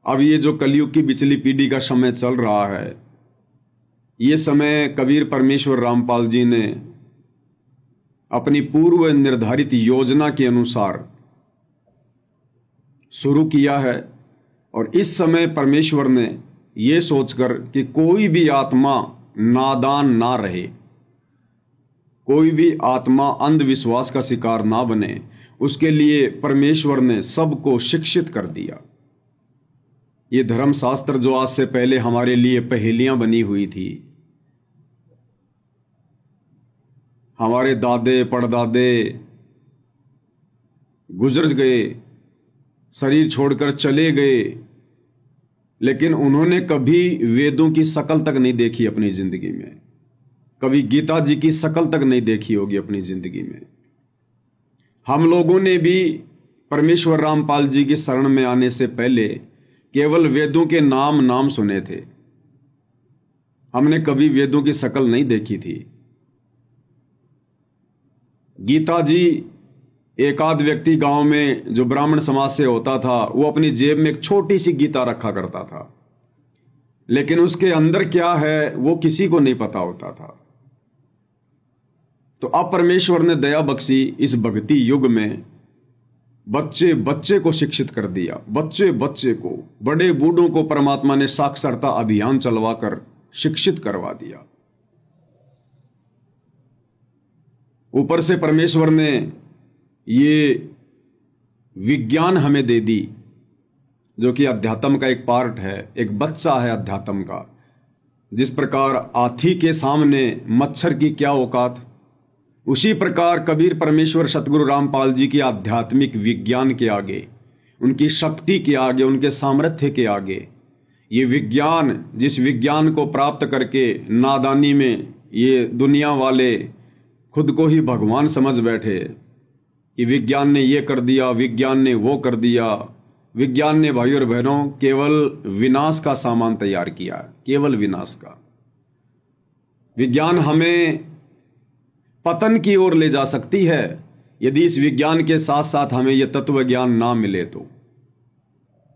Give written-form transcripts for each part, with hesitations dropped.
अब ये जो कलयुग की बिचली पीढ़ी का समय चल रहा है, ये समय कबीर परमेश्वर रामपाल जी ने अपनी पूर्व निर्धारित योजना के अनुसार शुरू किया है। और इस समय परमेश्वर ने ये सोचकर कि कोई भी आत्मा नादान ना रहे, कोई भी आत्मा अंधविश्वास का शिकार ना बने, उसके लिए परमेश्वर ने सबको शिक्षित कर दिया। ये धर्मशास्त्र जो आज से पहले हमारे लिए पहेलियां बनी हुई थी, हमारे दादे परदादे गुजर गए, शरीर छोड़कर चले गए, लेकिन उन्होंने कभी वेदों की शक्ल तक नहीं देखी अपनी जिंदगी में, कभी गीता जी की शक्ल तक नहीं देखी होगी अपनी जिंदगी में। हम लोगों ने भी परमेश्वर रामपाल जी की शरण में आने से पहले केवल वेदों के नाम सुने थे, हमने कभी वेदों की शक्ल नहीं देखी थी। गीता जी, एक आध व्यक्ति गांव में जो ब्राह्मण समाज से होता था, वो अपनी जेब में एक छोटी सी गीता रखा करता था, लेकिन उसके अंदर क्या है वो किसी को नहीं पता होता था। तो अब परमेश्वर ने दया बख्शी, इस भक्ति युग में बच्चे बच्चे को शिक्षित कर दिया, बच्चे बच्चे को, बड़े बूढ़ों को परमात्मा ने साक्षरता अभियान चलवाकर शिक्षित करवा दिया। ऊपर से परमेश्वर ने ये विज्ञान हमें दे दी, जो कि अध्यात्म का एक पार्ट है, एक बच्चा है अध्यात्म का। जिस प्रकार हाथी के सामने मच्छर की क्या औकात, उसी प्रकार कबीर परमेश्वर सतगुरु रामपाल जी की आध्यात्मिक विज्ञान के आगे, उनकी शक्ति के आगे, उनके सामर्थ्य के आगे, ये विज्ञान, जिस विज्ञान को प्राप्त करके नादानी में ये दुनिया वाले खुद को ही भगवान समझ बैठे कि विज्ञान ने ये कर दिया, विज्ञान ने वो कर दिया, विज्ञान ने भाई और बहनों केवल विनाश का सामान तैयार किया, केवल विनाश का। विज्ञान हमें पतन की ओर ले जा सकती है यदि इस विज्ञान के साथ साथ हमें यह तत्व ज्ञान ना मिले तो।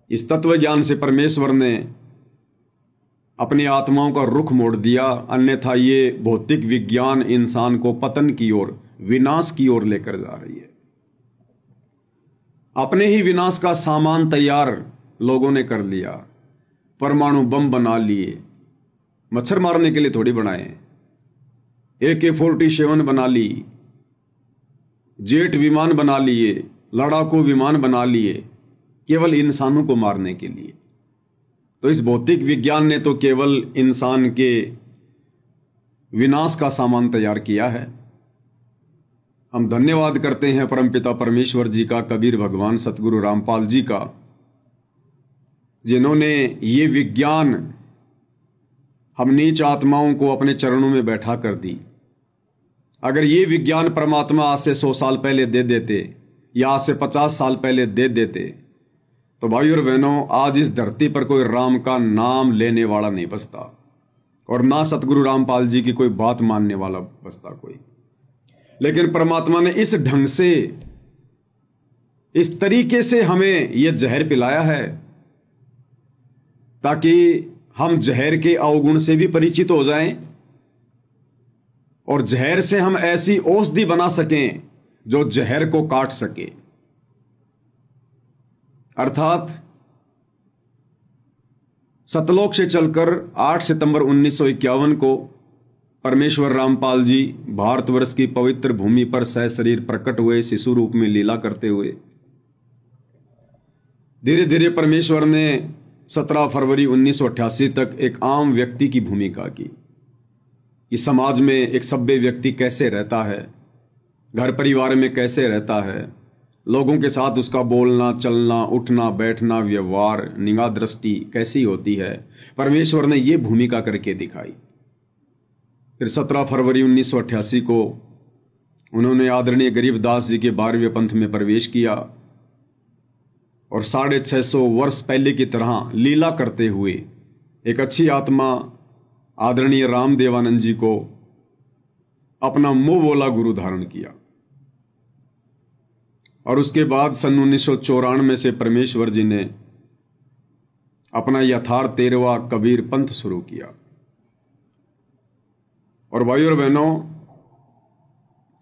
इस तत्व ज्ञान से परमेश्वर ने अपनी आत्माओं का रुख मोड़ दिया, अन्यथा ये भौतिक विज्ञान इंसान को पतन की ओर, विनाश की ओर लेकर जा रही है। अपने ही विनाश का सामान तैयार लोगों ने कर लिया, परमाणु बम बना लिए, मच्छर मारने के लिए थोड़ी बनाए, AK-47 बना ली, जेट विमान बना लिए, लड़ाकू विमान बना लिए, केवल इंसानों को मारने के लिए। तो इस भौतिक विज्ञान ने तो केवल इंसान के विनाश का सामान तैयार किया है। हम धन्यवाद करते हैं परमपिता परमेश्वर जी का, कबीर भगवान सतगुरु रामपाल जी का, जिन्होंने ये विज्ञान हम नीच आत्माओं को अपने चरणों में बैठा कर दी। अगर ये विज्ञान परमात्मा आज से 100 साल पहले दे देते या आज से 50 साल पहले दे देते, तो भाई और बहनों आज इस धरती पर कोई राम का नाम लेने वाला नहीं बसता, और ना सतगुरु रामपाल जी की कोई बात मानने वाला बसता कोई। लेकिन परमात्मा ने इस ढंग से, इस तरीके से हमें यह जहर पिलाया है ताकि हम जहर के अवगुण से भी परिचित हो जाएं और जहर से हम ऐसी औषधि बना सकें जो जहर को काट सके। अर्थात सतलोक से चलकर 8 सितंबर 1951 को परमेश्वर रामपाल जी भारतवर्ष की पवित्र भूमि पर सशरीर प्रकट हुए, शिशु रूप में लीला करते हुए। धीरे धीरे परमेश्वर ने 17 फरवरी 1988 तक एक आम व्यक्ति की भूमिका की कि समाज में एक सभ्य व्यक्ति कैसे रहता है, घर परिवार में कैसे रहता है, लोगों के साथ उसका बोलना, चलना, उठना, बैठना, व्यवहार, निगाह दृष्टि कैसी होती है। परमेश्वर ने ये भूमिका करके दिखाई। फिर 17 फरवरी 1988 को उन्होंने आदरणीय गरीबदास जी के 12वें पंथ में प्रवेश किया और 650 वर्ष पहले की तरह लीला करते हुए एक अच्छी आत्मा आदरणीय रामदेवानंद जी को अपना मुंह बोला गुरु धारण किया। और उसके बाद सन 1994 से परमेश्वर जी ने अपना यथार्थ 13वां कबीर पंथ शुरू किया। और भाइयों और बहनों,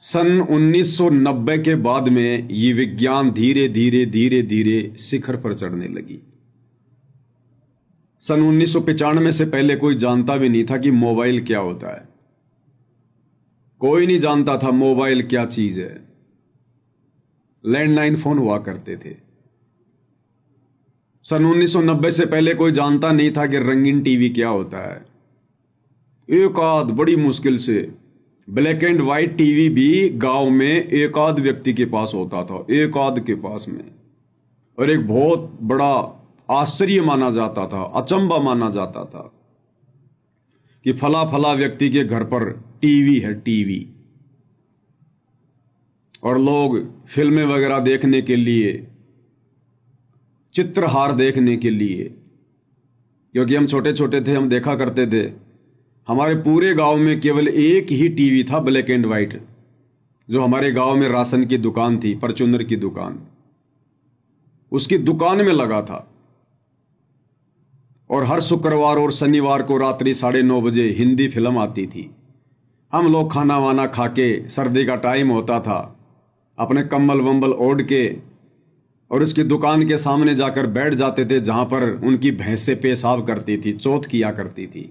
सन 1990 के बाद में ये विज्ञान धीरे धीरे धीरे धीरे शिखर पर चढ़ने लगी। सन 1995 से पहले कोई जानता भी नहीं था कि मोबाइल क्या होता है। कोई नहीं जानता था मोबाइल क्या चीज है। लैंडलाइन फोन हुआ करते थे। सन 1990 से पहले कोई जानता नहीं था कि रंगीन टीवी क्या होता है। एक आध बड़ी मुश्किल से ब्लैक एंड व्हाइट टीवी भी गांव में एक आध व्यक्ति के पास होता था, एक आध के पास में। और एक बहुत बड़ा आश्चर्य माना जाता था, अचंबा माना जाता था कि फला फला व्यक्ति के घर पर टीवी है, टीवी। और लोग फिल्में वगैरह देखने के लिए, चित्रहार देखने के लिए, क्योंकि हम छोटे छोटे थे, हम देखा करते थे, हमारे पूरे गांव में केवल एक ही टीवी था ब्लैक एंड व्हाइट, जो हमारे गांव में राशन की दुकान थी, परचूनर की दुकान, उसकी दुकान में लगा था। और हर शुक्रवार और शनिवार को रात्रि 9:30 बजे हिंदी फिल्म आती थी। हम लोग खाना वाना खा के, सर्दी का टाइम होता था, अपने कंबल वंबल ओढ़ के और उसकी दुकान के सामने जाकर बैठ जाते थे, जहां पर उनकी भैंसें पेशाब करती थी, चौथ किया करती थी।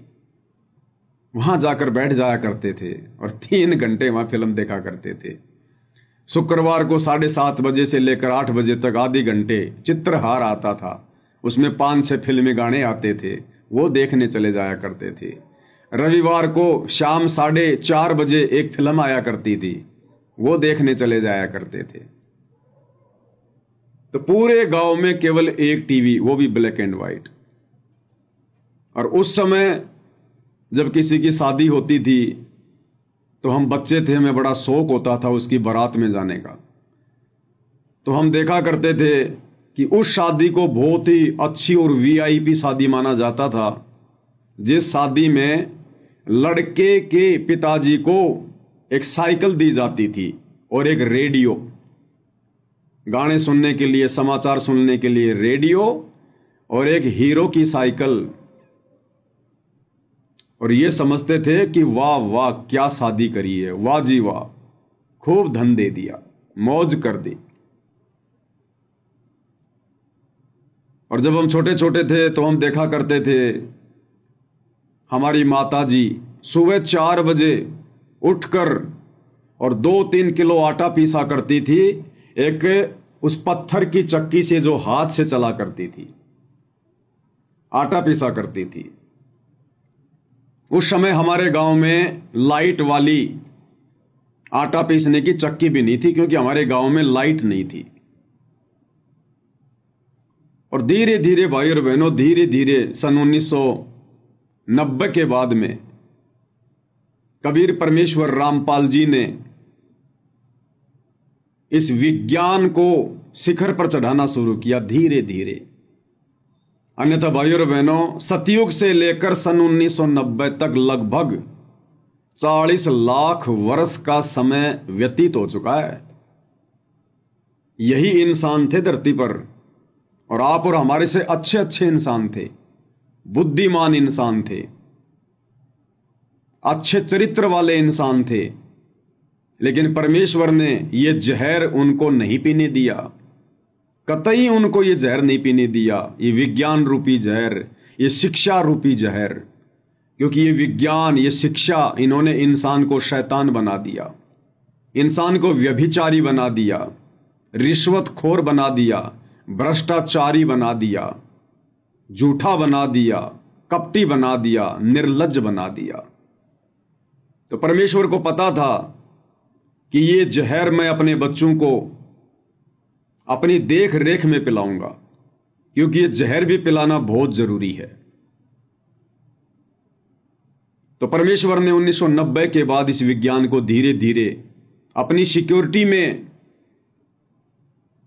वहां जाकर बैठ जाया करते थे और 3 घंटे वहां फिल्म देखा करते थे। शुक्रवार को 7:30 बजे से लेकर 8 बजे तक आधे घंटे चित्रहार आता था, उसमें 5-6 फिल्मी गाने आते थे, वो देखने चले जाया करते थे। रविवार को शाम 4:30 बजे एक फिल्म आया करती थी, वो देखने चले जाया करते थे। तो पूरे गांव में केवल एक टीवी, वो भी ब्लैक एंड व्हाइट। और उस समय जब किसी की शादी होती थी तो हम बच्चे थे, हमें बड़ा शौक होता था उसकी बारात में जाने का। तो हम देखा करते थे कि उस शादी को बहुत ही अच्छी और वीआईपी शादी माना जाता था, जिस शादी में लड़के के पिताजी को एक साइकिल दी जाती थी और एक रेडियो, गाने सुनने के लिए, समाचार सुनने के लिए रेडियो, और एक हीरो की साइकिल। और ये समझते थे कि वाह वाह क्या शादी करी है, वाह जी वाह, खूब धन दे दिया, मौज कर दी। और जब हम छोटे छोटे थे तो हम देखा करते थे हमारी माता जी सुबह 4 बजे उठकर और 2-3 किलो आटा पीसा करती थी, एक उस पत्थर की चक्की से जो हाथ से चला करती थी, आटा पीसा करती थी। उस समय हमारे गांव में लाइट वाली आटा पीसने की चक्की भी नहीं थी, क्योंकि हमारे गांव में लाइट नहीं थी। और धीरे धीरे भाई और बहनों, धीरे धीरे सन 1990 के बाद में कबीर परमेश्वर रामपाल जी ने इस विज्ञान को शिखर पर चढ़ाना शुरू किया, धीरे धीरे। अन्यथा भाई और बहनों, सतयुग से लेकर सन 1990 तक लगभग 40 लाख वर्ष का समय व्यतीत हो चुका है। यही इंसान थे धरती पर, और आप और हमारे से अच्छे अच्छे इंसान थे, बुद्धिमान इंसान थे, अच्छे चरित्र वाले इंसान थे। लेकिन परमेश्वर ने यह जहर उनको नहीं पीने दिया, कतई उनको ये जहर नहीं पीने दिया, ये विज्ञान रूपी जहर, ये शिक्षा रूपी जहर। क्योंकि ये विज्ञान, ये शिक्षा, इन्होंने इंसान को शैतान बना दिया, इंसान को व्यभिचारी बना दिया, रिश्वतखोर बना दिया, भ्रष्टाचारी बना दिया, झूठा बना दिया, कपटी बना दिया, निर्लज्ज बना दिया। तो परमेश्वर को पता था कि ये जहर मैं अपने बच्चों को अपनी देख रेख में पिलाऊंगा, क्योंकि ये जहर भी पिलाना बहुत जरूरी है। तो परमेश्वर ने 1990 के बाद इस विज्ञान को धीरे धीरे अपनी सिक्योरिटी में,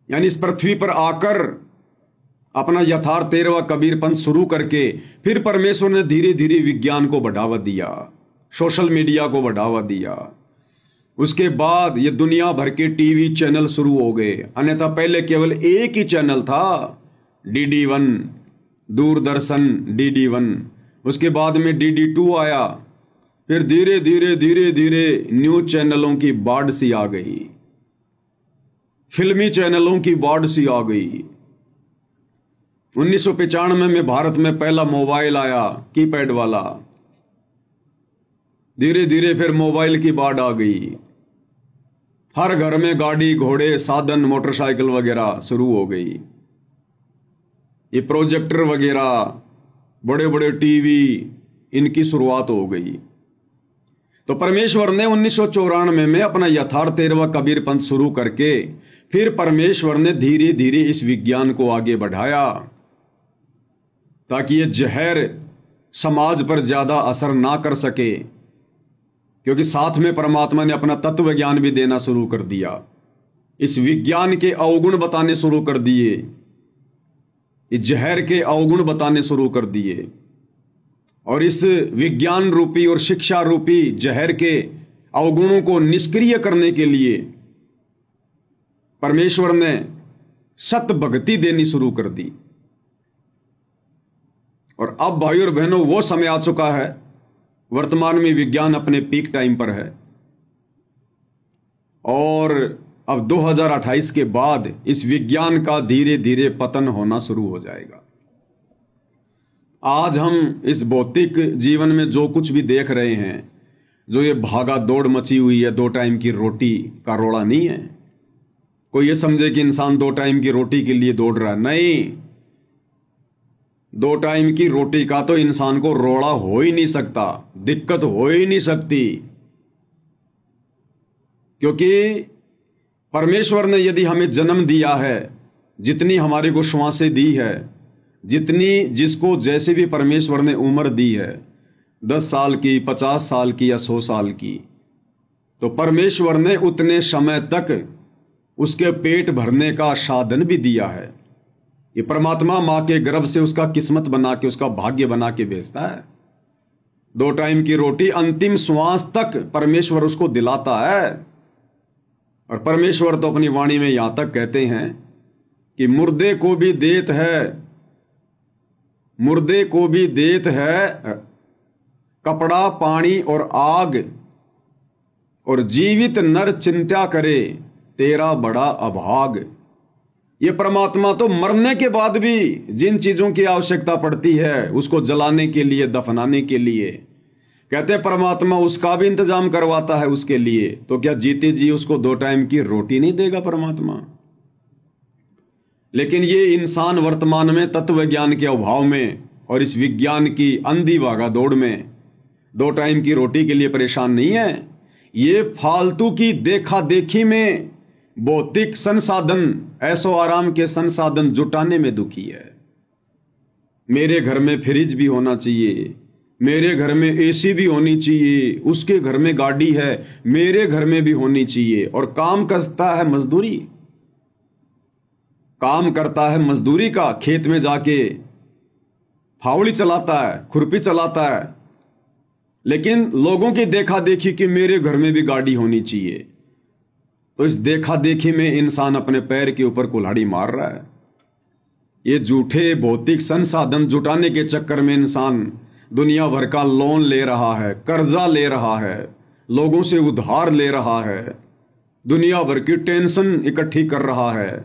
यानी इस पृथ्वी पर आकर अपना यथार्थ 13वां कबीर पंथ शुरू करके, फिर परमेश्वर ने धीरे धीरे विज्ञान को बढ़ावा दिया, सोशल मीडिया को बढ़ावा दिया। उसके बाद ये दुनिया भर के टीवी चैनल शुरू हो गए। अन्यथा पहले केवल एक ही चैनल था, DD1, दूरदर्शन DD1, उसके बाद में DD2 आया, फिर धीरे धीरे धीरे धीरे न्यूज चैनलों की बाढ़ सी आ गई, फिल्मी चैनलों की बाढ़ सी आ गई। 1995 में भारत में पहला मोबाइल आया, कीपैड वाला। धीरे धीरे फिर मोबाइल की बाढ़ आ गई। हर घर में गाड़ी घोड़े साधन मोटरसाइकिल वगैरह शुरू हो गई। ये प्रोजेक्टर वगैरह, बड़े बड़े टीवी, इनकी शुरुआत हो गई। तो परमेश्वर ने 1994 में अपना यथार्थ 13वां कबीर पंथ शुरू करके फिर परमेश्वर ने धीरे धीरे इस विज्ञान को आगे बढ़ाया ताकि ये जहर समाज पर ज्यादा असर ना कर सके, क्योंकि साथ में परमात्मा ने अपना तत्व ज्ञान भी देना शुरू कर दिया। इस विज्ञान के अवगुण बताने शुरू कर दिए, इस जहर के अवगुण बताने शुरू कर दिए, और इस विज्ञान रूपी और शिक्षा रूपी जहर के अवगुणों को निष्क्रिय करने के लिए परमेश्वर ने सत भक्ति देनी शुरू कर दी। और अब भाई और बहनों, वो समय आ चुका है, वर्तमान में विज्ञान अपने पीक टाइम पर है, और अब 2028 के बाद इस विज्ञान का धीरे धीरे पतन होना शुरू हो जाएगा। आज हम इस भौतिक जीवन में जो कुछ भी देख रहे हैं, जो ये भागा दौड़ मची हुई है, 2 टाइम की रोटी का रोड़ा नहीं है। कोई ये समझे कि इंसान 2 टाइम की रोटी के लिए दौड़ रहा है, नहीं। 2 टाइम की रोटी का तो इंसान को रोड़ा हो ही नहीं सकता, दिक्कत हो ही नहीं सकती, क्योंकि परमेश्वर ने यदि हमें जन्म दिया है, जितनी हमारे को श्वासें दी है, जितनी जिसको जैसे भी परमेश्वर ने उम्र दी है, 10 साल की, 50 साल की या 100 साल की, तो परमेश्वर ने उतने समय तक उसके पेट भरने का साधन भी दिया है। ये परमात्मा मां के गर्भ से उसका किस्मत बना के, उसका भाग्य बना के भेजता है। 2 टाइम की रोटी अंतिम श्वास तक परमेश्वर उसको दिलाता है। और परमेश्वर तो अपनी वाणी में यहां तक कहते हैं कि मुर्दे को भी देत है, मुर्दे को भी देत है कपड़ा, पानी और आग, और जीवित नर चिंता करे तेरा बड़ा अभाग। ये परमात्मा तो मरने के बाद भी जिन चीजों की आवश्यकता पड़ती है उसको जलाने के लिए, दफनाने के लिए, कहते हैं परमात्मा उसका भी इंतजाम करवाता है उसके लिए। तो क्या जीते जी उसको 2 टाइम की रोटी नहीं देगा परमात्मा? लेकिन ये इंसान वर्तमान में तत्व ज्ञान के अभाव में और इस विज्ञान की अंधी भागा दौड़ में 2 टाइम की रोटी के लिए परेशान नहीं है। ये फालतू की देखा देखी में भौतिक संसाधन, ऐसो आराम के संसाधन जुटाने में दुखी है। मेरे घर में फ्रिज भी होना चाहिए, मेरे घर में एसी भी होनी चाहिए, उसके घर में गाड़ी है, मेरे घर में भी होनी चाहिए। और काम करता है मजदूरी, काम करता है मजदूरी का, खेत में जाके फावड़ी चलाता है, खुरपी चलाता है, लेकिन लोगों की देखा देखी कि मेरे घर में भी गाड़ी होनी चाहिए। तो इस देखा देखी में इंसान अपने पैर के ऊपर कुल्हाड़ी मार रहा है। ये झूठे भौतिक संसाधन जुटाने के चक्कर में इंसान दुनिया भर का लोन ले रहा है, कर्जा ले रहा है, लोगों से उधार ले रहा है, दुनिया भर की टेंशन इकट्ठी कर रहा है।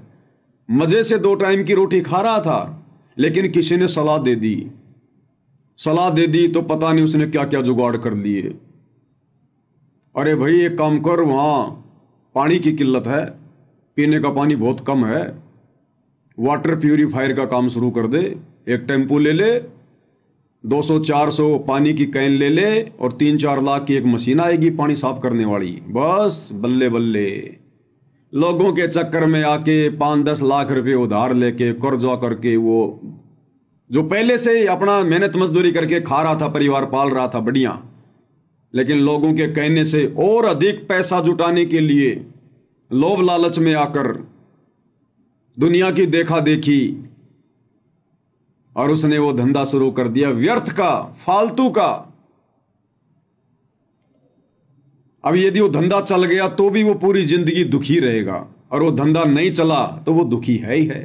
मजे से 2 टाइम की रोटी खा रहा था, लेकिन किसी ने सलाह दे दी, सलाह दे दी तो पता नहीं उसने क्या क्या जुगाड़ कर लिए। अरे भाई एक काम कर, वहां पानी की किल्लत है, पीने का पानी बहुत कम है, वाटर प्यूरिफायर का काम शुरू कर दे, एक टेम्पू ले ले, 200-400 पानी की कैन ले ले, और 3-4 लाख की एक मशीन आएगी पानी साफ करने वाली। बस बल्ले बल्ले, लोगों के चक्कर में आके 5-10 लाख रुपए उधार लेके कर्जा करके, वो जो पहले से ही अपना मेहनत मजदूरी करके खा रहा था, परिवार पाल रहा था बढ़िया, लेकिन लोगों के कहने से और अधिक पैसा जुटाने के लिए लोभ लालच में आकर दुनिया की देखा देखी, और उसने वो धंधा शुरू कर दिया व्यर्थ का, फालतू का। अब यदि वो धंधा चल गया तो भी वो पूरी जिंदगी दुखी रहेगा, और वो धंधा नहीं चला तो वो दुखी है ही है।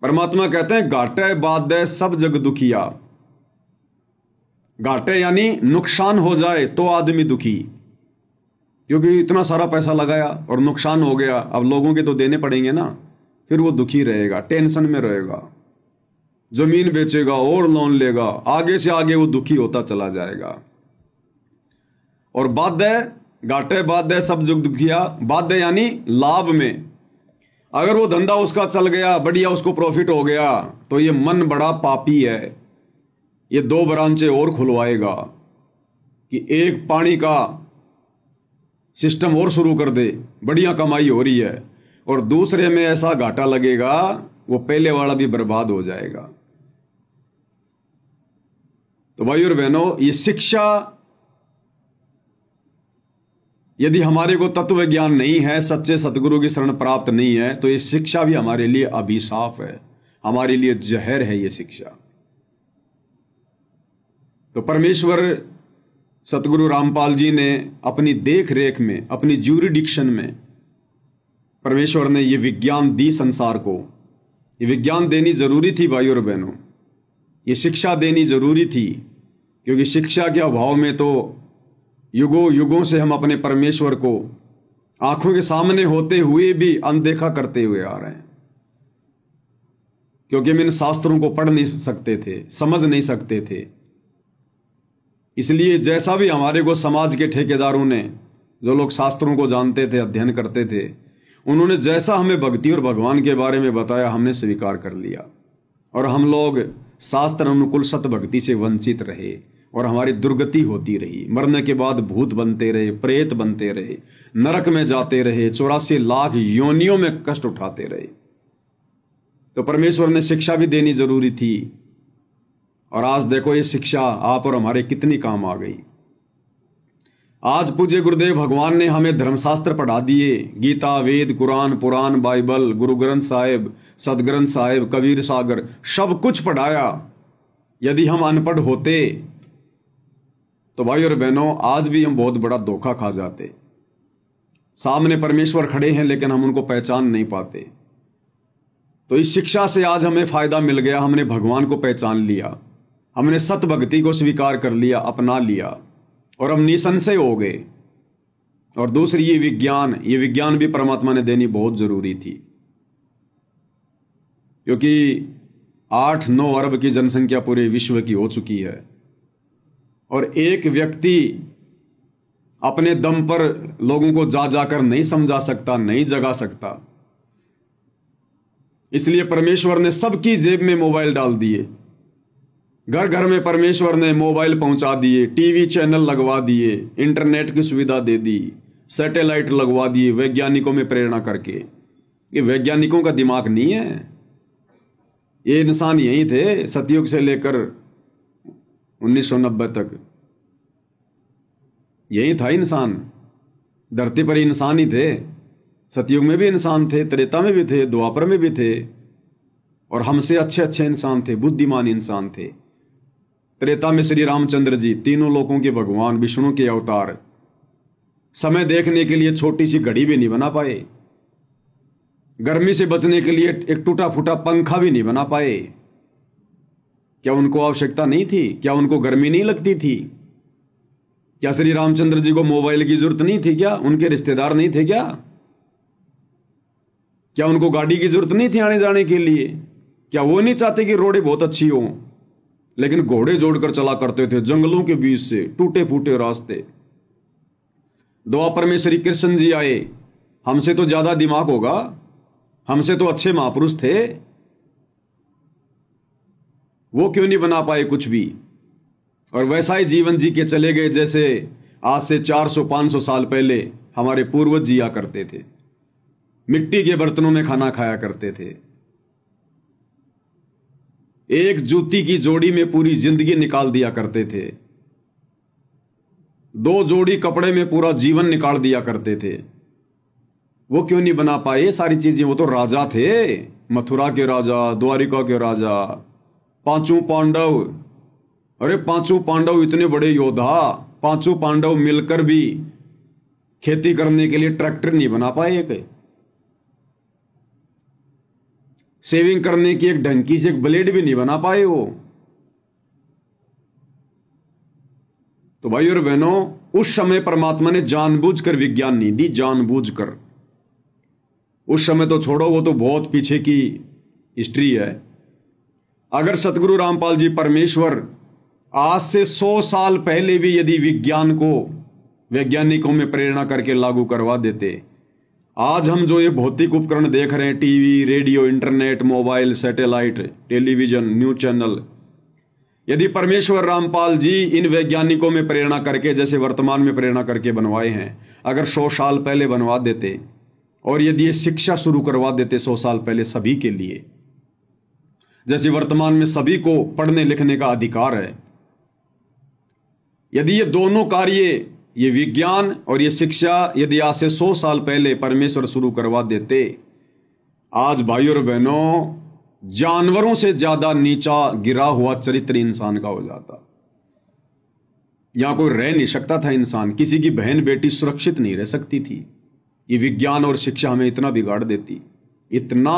परमात्मा कहते हैं घाटे बादे सब जग दुखिया। घाटे यानी नुकसान हो जाए तो आदमी दुखी, क्योंकि इतना सारा पैसा लगाया और नुकसान हो गया, अब लोगों के तो देने पड़ेंगे ना, फिर वो दुखी रहेगा, टेंशन में रहेगा, जमीन बेचेगा और लोन लेगा, आगे से आगे वो दुखी होता चला जाएगा। और बादे, घाटे बादे सब जग दुखिया, बादे यानी लाभ में, अगर वो धंधा उसका चल गया, बढ़िया उसको प्रॉफिट हो गया, तो ये मन बड़ा पापी है, ये 2 ब्रांचें और खुलवाएगा कि एक पानी का सिस्टम और शुरू कर दे, बढ़िया कमाई हो रही है, और दूसरे में ऐसा घाटा लगेगा वो पहले वाला भी बर्बाद हो जाएगा। तो भाई और बहनों, ये शिक्षा, यदि हमारे को तत्व ज्ञान नहीं है, सच्चे सतगुरु की शरण प्राप्त नहीं है, तो ये शिक्षा भी हमारे लिए अभिशाप है, हमारे लिए जहर है ये शिक्षा। तो परमेश्वर सतगुरु रामपाल जी ने अपनी देख रेख में, अपनी ज्यूरिडिक्शन में, परमेश्वर ने ये विज्ञान दी संसार को। ये विज्ञान देनी जरूरी थी भाई और बहनों, ये शिक्षा देनी जरूरी थी, क्योंकि शिक्षा के अभाव में तो युगों युगों से हम अपने परमेश्वर को आंखों के सामने होते हुए भी अनदेखा करते हुए आ रहे हैं, क्योंकि हम इन शास्त्रों को पढ़ नहीं सकते थे, समझ नहीं सकते थे। इसलिए जैसा भी हमारे को समाज के ठेकेदारों ने, जो लोग शास्त्रों को जानते थे, अध्ययन करते थे, उन्होंने जैसा हमें भक्ति और भगवान के बारे में बताया, हमने स्वीकार कर लिया, और हम लोग शास्त्र अनुकूल सत भक्ति से वंचित रहे, और हमारी दुर्गति होती रही। मरने के बाद भूत बनते रहे, प्रेत बनते रहे, नरक में जाते रहे, 84 लाख योनियों में कष्ट उठाते रहे। तो परमेश्वर ने शिक्षा भी देनी जरूरी थी, और आज देखो ये शिक्षा आप और हमारे कितनी काम आ गई। आज पूज्य गुरुदेव भगवान ने हमें धर्मशास्त्र पढ़ा दिए, गीता, वेद, कुरान, पुराण, बाइबल, गुरु ग्रंथ साहिब, सदग्रंथ साहिब, कबीर सागर, सब कुछ पढ़ाया। यदि हम अनपढ़ होते तो भाई और बहनों, आज भी हम बहुत बड़ा धोखा खा जाते। सामने परमेश्वर खड़े हैं, लेकिन हम उनको पहचान नहीं पाते। तो इस शिक्षा से आज हमें फायदा मिल गया, हमने भगवान को पहचान लिया, हमने सत भक्ति को स्वीकार कर लिया, अपना लिया, और हम निसंशय हो गए। और दूसरी ये विज्ञान भी परमात्मा ने देनी बहुत जरूरी थी, क्योंकि 8-9 अरब की जनसंख्या पूरे विश्व की हो चुकी है, और एक व्यक्ति अपने दम पर लोगों को जा जाकर नहीं समझा सकता, नहीं जगा सकता। इसलिए परमेश्वर ने सबकी जेब में मोबाइल डाल दिए, घर घर में परमेश्वर ने मोबाइल पहुंचा दिए, टीवी चैनल लगवा दिए, इंटरनेट की सुविधा दे दी, सैटेलाइट लगवा दिए, वैज्ञानिकों में प्रेरणा करके। ये वैज्ञानिकों का दिमाग नहीं है, ये इंसान यही थे सतयुग से लेकर 1990 तक, यही था इंसान, धरती पर इंसान ही थे। सतयुग में भी इंसान थे, त्रेता में भी थे, द्वापर में भी थे, और हमसे अच्छे अच्छे इंसान थे, बुद्धिमान इंसान थे। त्रेता में श्री रामचंद्र जी, तीनों लोकों के भगवान, विष्णु के अवतार, समय देखने के लिए छोटी सी घड़ी भी नहीं बना पाए, गर्मी से बचने के लिए एक टूटा फूटा पंखा भी नहीं बना पाए। क्या उनको आवश्यकता नहीं थी? क्या उनको गर्मी नहीं लगती थी? क्या श्री रामचंद्र जी को मोबाइल की जरूरत नहीं थी? क्या उनके रिश्तेदार नहीं थे? क्या उनको गाड़ी की जरूरत नहीं थी आने जाने के लिए? क्या वो नहीं चाहते कि रोडें बहुत अच्छी हों? लेकिन घोड़े जोड़कर चला करते थे जंगलों के बीच से, टूटे फूटे रास्ते। द्वापर में श्री कृष्ण जी आए, हमसे तो ज्यादा दिमाग होगा, हमसे तो अच्छे महापुरुष थे, वो क्यों नहीं बना पाए कुछ भी? और वैसा ही जीवन जी के चले गए जैसे आज से 400-500 साल पहले हमारे पूर्वज जिया करते थे, मिट्टी के बर्तनों में खाना खाया करते थे, एक जूती की जोड़ी में पूरी जिंदगी निकाल दिया करते थे, 2 जोड़ी कपड़े में पूरा जीवन निकाल दिया करते थे। वो क्यों नहीं बना पाए सारी चीजें? वो तो राजा थे, मथुरा के राजा, द्वारिका के राजा, 5 पांडव। अरे 5 पांडव इतने बड़े योद्धा, 5 पांडव मिलकर भी खेती करने के लिए ट्रैक्टर नहीं बना पाए। सेविंग करने की एक ढंकी से एक ब्लेड भी नहीं बना पाए वो। तो भाई और बहनों, उस समय परमात्मा ने जानबूझकर विज्ञान नहीं दी, जानबूझकर। उस समय तो छोड़ो, वो तो बहुत पीछे की हिस्ट्री है। अगर सतगुरु रामपाल जी परमेश्वर आज से 100 साल पहले भी यदि विज्ञान को वैज्ञानिकों में प्रेरणा करके लागू करवा देते, आज हम जो ये भौतिक उपकरण देख रहे हैं, TV, radio, internet, mobile, satellite, television, news channel, यदि परमेश्वर रामपाल जी इन वैज्ञानिकों में प्रेरणा करके, जैसे वर्तमान में प्रेरणा करके बनवाए हैं, अगर 100 साल पहले बनवा देते और यदि ये शिक्षा शुरू करवा देते 100 साल पहले सभी के लिए, जैसे वर्तमान में सभी को पढ़ने लिखने का अधिकार है, यदि ये दोनों कार्य, ये विज्ञान और ये शिक्षा, यदि आज से 100 साल पहले परमेश्वर शुरू करवा देते, आज भाई और बहनों जानवरों से ज्यादा नीचा गिरा हुआ चरित्र इंसान का हो जाता। यहां कोई रह नहीं सकता था इंसान, किसी की बहन बेटी सुरक्षित नहीं रह सकती थी। ये विज्ञान और शिक्षा हमें इतना बिगाड़ देती, इतना